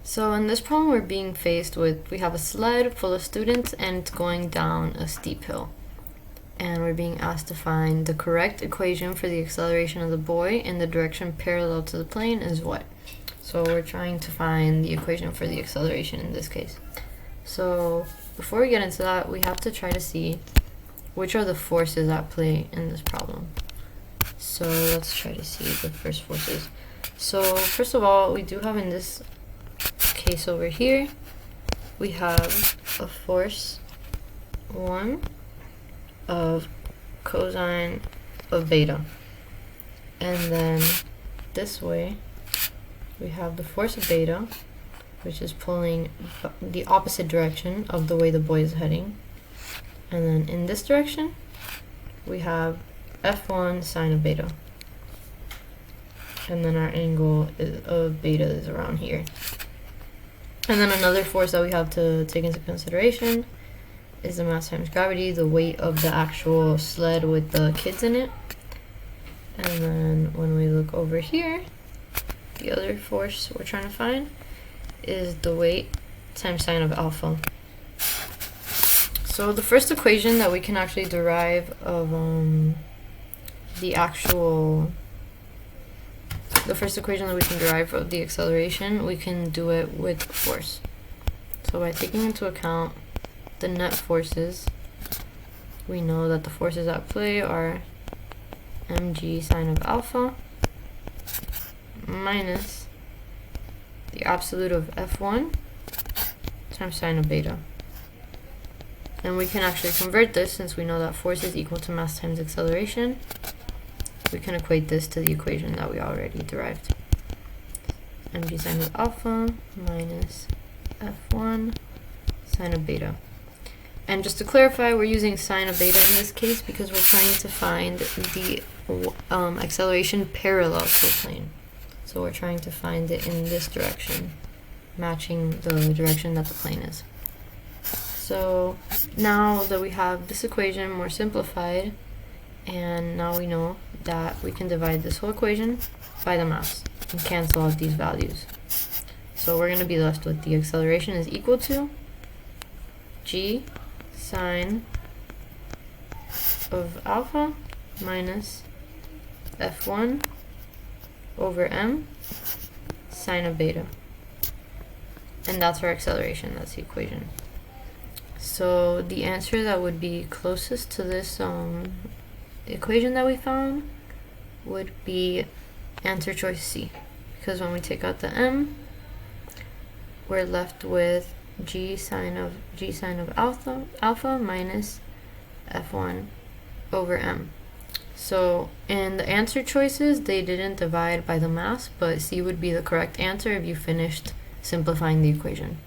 So in this problem we're being faced with, we have a sled full of students and it's going down a steep hill. And we're being asked to find the correct equation for the acceleration of the boy in the direction parallel to the plane is what? So we're trying to find the equation for the acceleration in this case. So before we get into that, we have to try to see which are the forces at play in this problem. So let's try to see the first forces. So first of all, we do have in this case over here, we have a force 1 of cosine of beta. And then this way, we have the force of beta, which is pulling the opposite direction of the way the boy is heading. And then in this direction, we have F1 sine of beta. And then our angle of beta is around here. And then another force that we have to take into consideration is the mass times gravity, the weight of the actual sled with the kids in it. And then when we look over here, the other force we're trying to find is the weight times sine of alpha. So the first equation that we can actually derive of the first equation that we can derive of the acceleration, we can do it with force. So by taking into account the net forces, we know that the forces at play are mg sine of alpha minus the absolute of f1 times sine of beta. And we can actually convert this, since we know that force is equal to mass times acceleration. We can equate this to the equation that we already derived. mg sine of alpha minus f1 sine of beta. And just to clarify, we're using sine of beta in this case because we're trying to find the acceleration parallel to the plane. So we're trying to find it in this direction, matching the direction that the plane is. So now that we have this equation more simplified, and now we know that we can divide this whole equation by the mass and cancel out these values. So we're going to be left with the acceleration is equal to g sine of alpha minus f1 over m sine of beta. And that's our acceleration, that's the equation. So the answer that would be closest to this equation that we found would be answer choice C, because when we take out the m, we're left with g sine of alpha minus f1 over m. So in the answer choices, they didn't divide by the mass, but C would be the correct answer if you finished simplifying the equation.